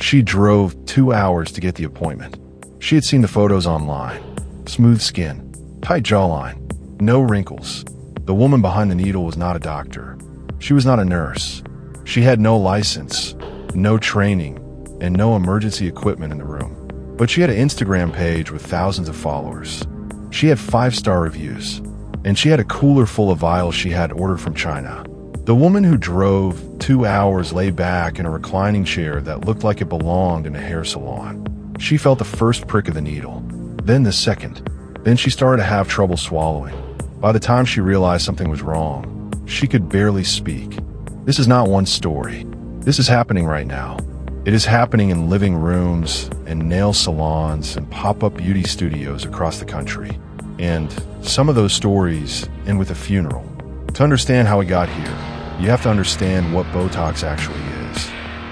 She drove 2 hours to get the appointment. She had seen the photos online. Smooth skin, tight jawline, no wrinkles. The woman behind the needle was not a doctor. She was not a nurse. She had no license, no training, and no emergency equipment in the room. But she had an Instagram page with thousands of followers. She had 5-star reviews, and she had a cooler full of vials she had ordered from China. The woman who drove 2 hours lay back in a reclining chair that looked like it belonged in a hair salon. She felt the first prick of the needle, then the second. Then she started to have trouble swallowing. By the time she realized something was wrong, she could barely speak. This is not one story. This is happening right now. It is happening in living rooms and nail salons and pop-up beauty studios across the country. And some of those stories end with a funeral. To understand how it got here, you have to understand what Botox actually is.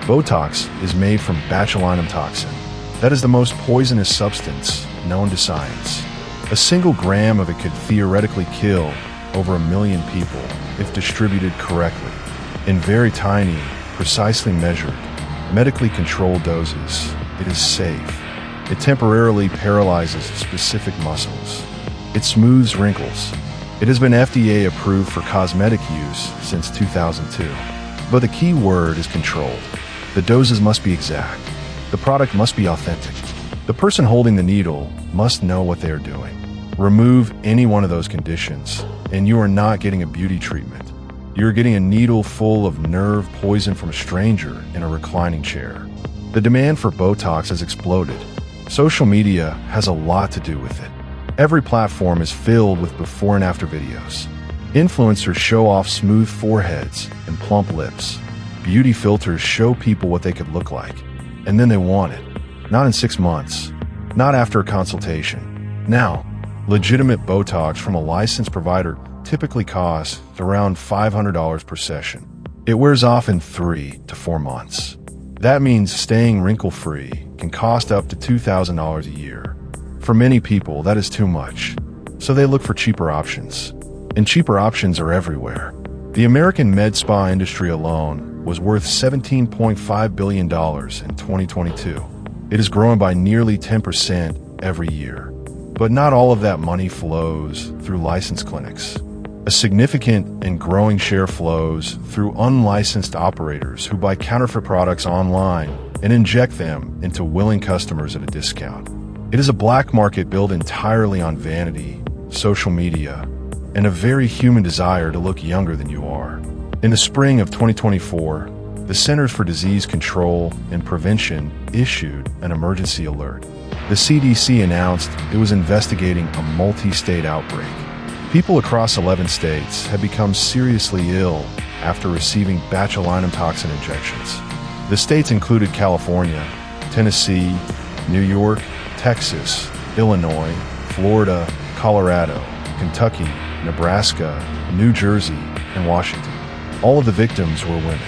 Botox is made from botulinum toxin. That is the most poisonous substance known to science. A single gram of it could theoretically kill over 1 million people if distributed correctly. In very tiny, precisely measured, medically controlled doses, it is safe. It temporarily paralyzes specific muscles. It smooths wrinkles. It has been FDA approved for cosmetic use since 2002. But the key word is controlled. The doses must be exact. The product must be authentic. The person holding the needle must know what they are doing. Remove any one of those conditions, and you are not getting a beauty treatment. You are getting a needle full of nerve poison from a stranger in a reclining chair. The demand for Botox has exploded. Social media has a lot to do with it. Every platform is filled with before and after videos. Influencers show off smooth foreheads and plump lips. Beauty filters show people what they could look like, and then they want it. Not in 6 months. Not after a consultation. Now, legitimate Botox from a licensed provider typically costs around $500 per session. It wears off in 3 to 4 months. That means staying wrinkle-free can cost up to $2,000 a year. For many people, that is too much. So they look for cheaper options. And cheaper options are everywhere. The American med spa industry alone was worth $17.5 billion in 2022. It is growing by nearly 10% every year. But not all of that money flows through licensed clinics. A significant and growing share flows through unlicensed operators who buy counterfeit products online and inject them into willing customers at a discount. It is a black market built entirely on vanity, social media, and a very human desire to look younger than you are. In the spring of 2024, the Centers for Disease Control and Prevention issued an emergency alert. The CDC announced it was investigating a multi-state outbreak. People across 11 states had become seriously ill after receiving botulinum toxin injections. The states included California, Tennessee, New York, Texas, Illinois, Florida, Colorado, Kentucky, Nebraska, New Jersey, and Washington. All of the victims were women.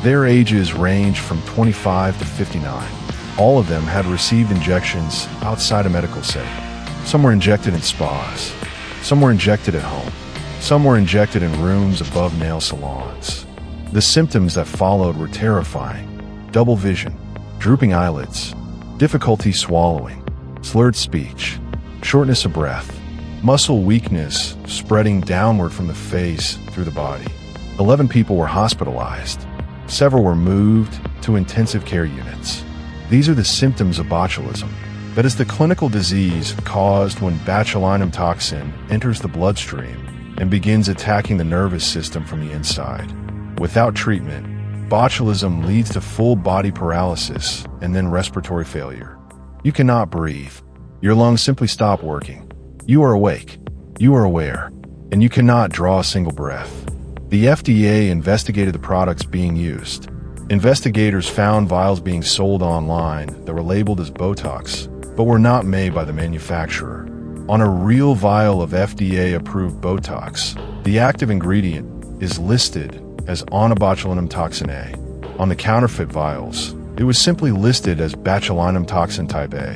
Their ages ranged from 25 to 59. All of them had received injections outside a medical setting. Some were injected in spas. Some were injected at home. Some were injected in rooms above nail salons. The symptoms that followed were terrifying. Double vision, drooping eyelids, difficulty swallowing, slurred speech, shortness of breath, muscle weakness spreading downward from the face through the body. 11 people were hospitalized. Several were moved to intensive care units. These are the symptoms of botulism. That is the clinical disease caused when botulinum toxin enters the bloodstream and begins attacking the nervous system from the inside. Without treatment, botulism leads to full body paralysis and then respiratory failure. You cannot breathe. Your lungs simply stop working. You are awake. You are aware. And you cannot draw a single breath. The FDA investigated the products being used. Investigators found vials being sold online that were labeled as Botox, but were not made by the manufacturer. On a real vial of FDA-approved Botox, the active ingredient is listed as botulinum toxin A. On the counterfeit vials, it was simply listed as botulinum toxin type A.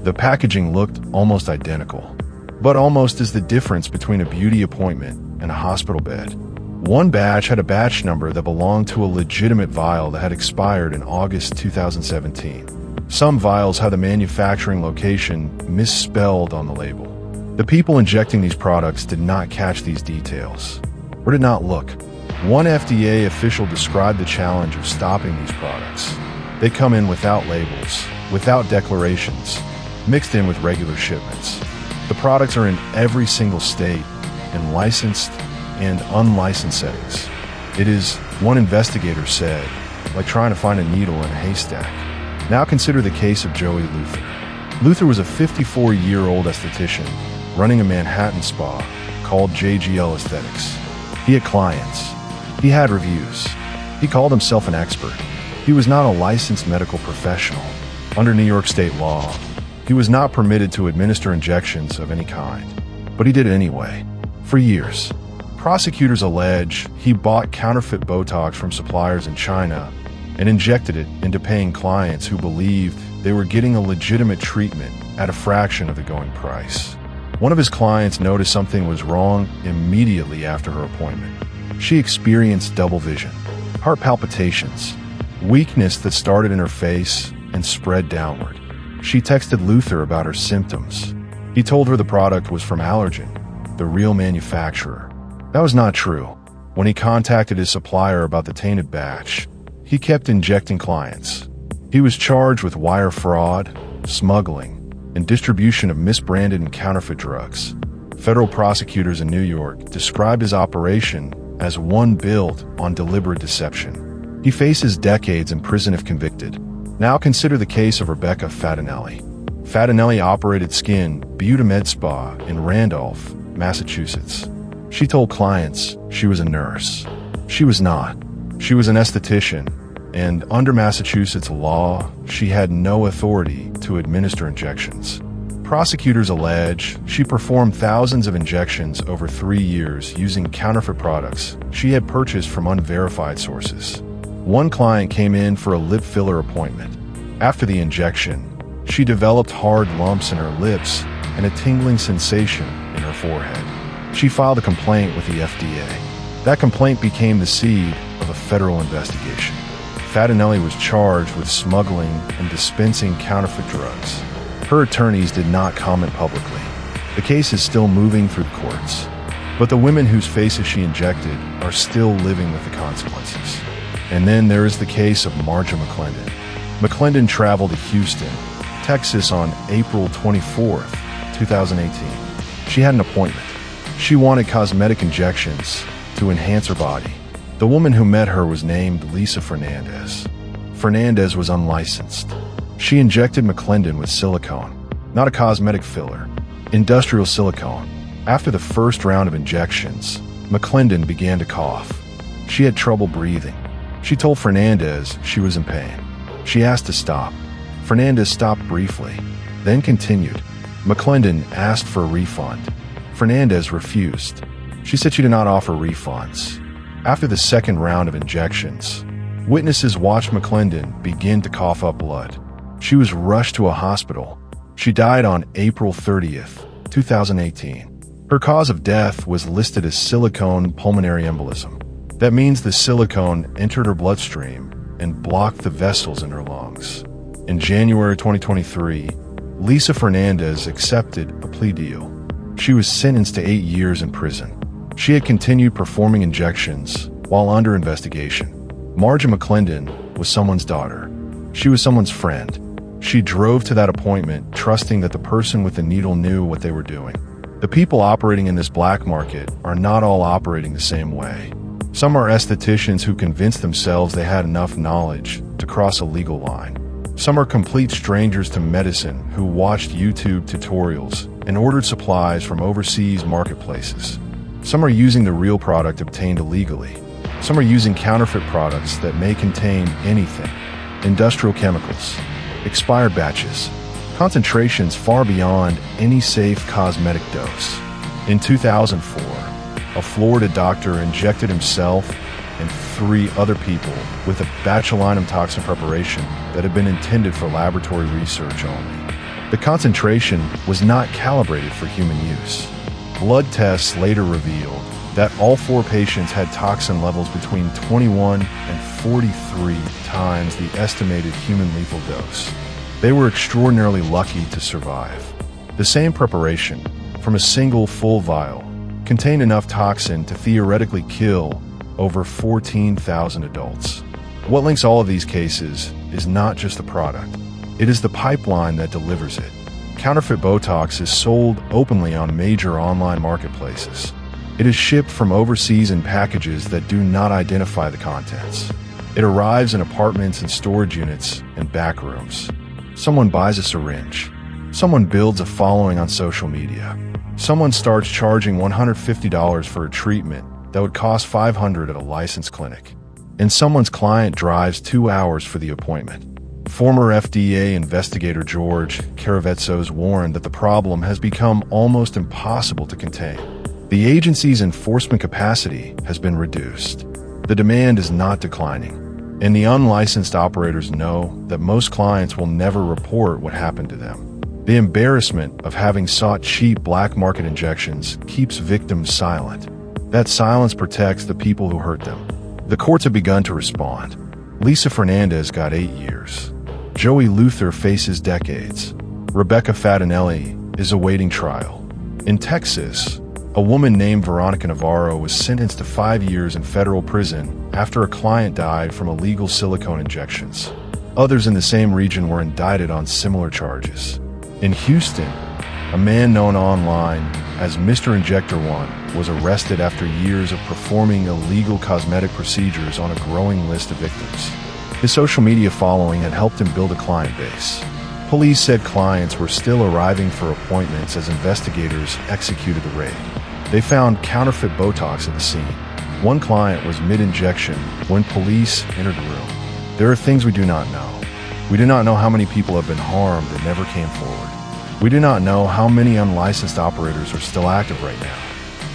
The packaging looked almost identical, but almost is the difference between a beauty appointment and a hospital bed. One batch had a batch number that belonged to a legitimate vial that had expired in August 2017. Some vials had the manufacturing location misspelled on the label. The people injecting these products did not catch these details, or did not look. One FDA official described the challenge of stopping these products. They come in without labels, without declarations, mixed in with regular shipments. The products are in every single state, in licensed and unlicensed settings. It is, one investigator said, like trying to find a needle in a haystack. Now consider the case of Joey Luther. Luther was a 54-year-old esthetician running a Manhattan spa called JGL Aesthetics. He had clients. He had reviews. He called himself an expert. He was not a licensed medical professional. Under New York state law, he was not permitted to administer injections of any kind, but he did it anyway, for years. Prosecutors allege he bought counterfeit Botox from suppliers in China and injected it into paying clients who believed they were getting a legitimate treatment at a fraction of the going price. One of his clients noticed something was wrong immediately after her appointment. She experienced double vision, heart palpitations, weakness that started in her face and spread downward. She texted Luther about her symptoms. He told her the product was from Allergen, the real manufacturer. That was not true. When he contacted his supplier about the tainted batch, he kept injecting clients. He was charged with wire fraud, smuggling, and distribution of misbranded and counterfeit drugs. Federal prosecutors in New York described his operation as one built on deliberate deception. He faces decades in prison if convicted. Now consider the case of Rebecca Fatinelli. Fatinelli operated Skin Beauty Med Spa in Randolph, Massachusetts. She told clients she was a nurse. She was not. She was an esthetician, and under Massachusetts law, she had no authority to administer injections. Prosecutors allege she performed thousands of injections over 3 years using counterfeit products she had purchased from unverified sources. One client came in for a lip filler appointment. After the injection, she developed hard lumps in her lips and a tingling sensation in her forehead. She filed a complaint with the FDA. That complaint became the seed of a federal investigation. Fatinelli was charged with smuggling and dispensing counterfeit drugs. Her attorneys did not comment publicly. The case is still moving through the courts, but the women whose faces she injected are still living with the consequences. And then there is the case of Marja McClendon. McClendon traveled to Houston, Texas on April 24th, 2018. She had an appointment. She wanted cosmetic injections to enhance her body. The woman who met her was named Lisa Fernandez. Fernandez was unlicensed. She injected McClendon with silicone, not a cosmetic filler, industrial silicone. After the first round of injections, McClendon began to cough. She had trouble breathing. She told Fernandez she was in pain. She asked to stop. Fernandez stopped briefly, then continued. McClendon asked for a refund. Fernandez refused. She said she did not offer refunds. After the second round of injections, witnesses watched McClendon begin to cough up blood. She was rushed to a hospital. She died on April 30th, 2018. Her cause of death was listed as silicone pulmonary embolism. That means the silicone entered her bloodstream and blocked the vessels in her lungs. In January 2023, Lisa Fernandez accepted a plea deal. She was sentenced to 8 years in prison. She had continued performing injections while under investigation. Marja McClendon was someone's daughter. She was someone's friend. She drove to that appointment trusting that the person with the needle knew what they were doing. The people operating in this black market are not all operating the same way. Some are estheticians who convinced themselves they had enough knowledge to cross a legal line. Some are complete strangers to medicine who watched YouTube tutorials and ordered supplies from overseas marketplaces. Some are using the real product obtained illegally. Some are using counterfeit products that may contain anything: industrial chemicals, expired batches, concentrations far beyond any safe cosmetic dose. In 2004, a Florida doctor injected himself and 3 other people with a botulinum toxin preparation that had been intended for laboratory research only. The concentration was not calibrated for human use. Blood tests later revealed that all 4 patients had toxin levels between 21 and 43 times the estimated human lethal dose. They were extraordinarily lucky to survive. The same preparation, from a single full vial, contained enough toxin to theoretically kill over 14,000 adults. What links all of these cases is not just the product. It is the pipeline that delivers it. Counterfeit Botox is sold openly on major online marketplaces. It is shipped from overseas in packages that do not identify the contents. It arrives in apartments and storage units and back rooms. Someone buys a syringe. Someone builds a following on social media. Someone starts charging $150 for a treatment that would cost $500 at a licensed clinic. And someone's client drives 2 hours for the appointment. Former FDA investigator George Karavetsos warned that the problem has become almost impossible to contain. The agency's enforcement capacity has been reduced. The demand is not declining, and the unlicensed operators know that most clients will never report what happened to them. The embarrassment of having sought cheap black market injections keeps victims silent. That silence protects the people who hurt them. The courts have begun to respond. Lisa Fernandez got 8 years. Joey Luther faces decades. Rebecca Fatinelli is awaiting trial. In Texas, a woman named Veronica Navarro was sentenced to 5 years in federal prison after a client died from illegal silicone injections. Others in the same region were indicted on similar charges. In Houston, a man known online as Mr. Injector 1 was arrested after years of performing illegal cosmetic procedures on a growing list of victims. His social media following had helped him build a client base. Police said clients were still arriving for appointments as investigators executed the raid. They found counterfeit Botox at the scene. One client was mid-injection when police entered the room. There are things we do not know. We do not know how many people have been harmed that never came forward. We do not know how many unlicensed operators are still active right now.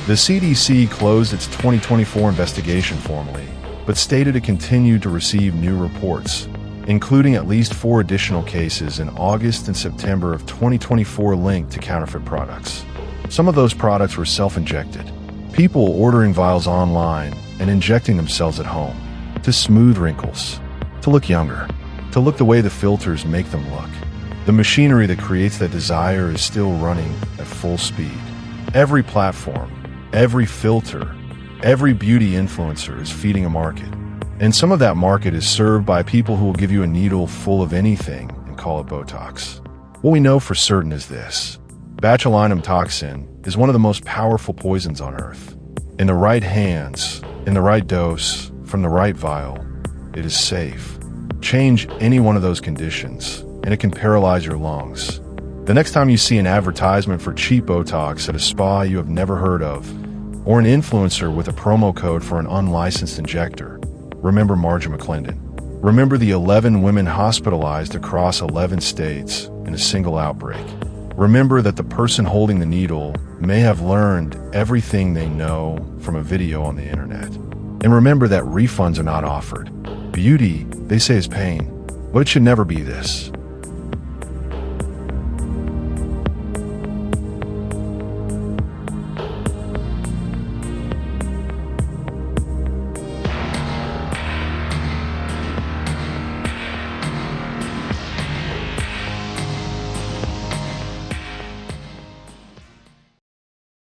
The CDC closed its 2024 investigation formally, but stated it continued to receive new reports, including at least 4 additional cases in August and September of 2024 linked to counterfeit products. Some of those products were self-injected. People ordering vials online and injecting themselves at home to smooth wrinkles, to look younger, to look the way the filters make them look. The machinery that creates that desire is still running at full speed. Every platform, every filter, every beauty influencer is feeding a market. And some of that market is served by people who will give you a needle full of anything and call it Botox. What we know for certain is this. Botulinum toxin is one of the most powerful poisons on Earth. In the right hands, in the right dose, from the right vial, it is safe. Change any one of those conditions, and it can paralyze your lungs. The next time you see an advertisement for cheap Botox at a spa you have never heard of, or an influencer with a promo code for an unlicensed injector, remember Marjorie McClendon. Remember the 11 women hospitalized across 11 states in a single outbreak. Remember that the person holding the needle may have learned everything they know from a video on the internet. And remember that refunds are not offered. Beauty, they say, is pain, but it should never be this.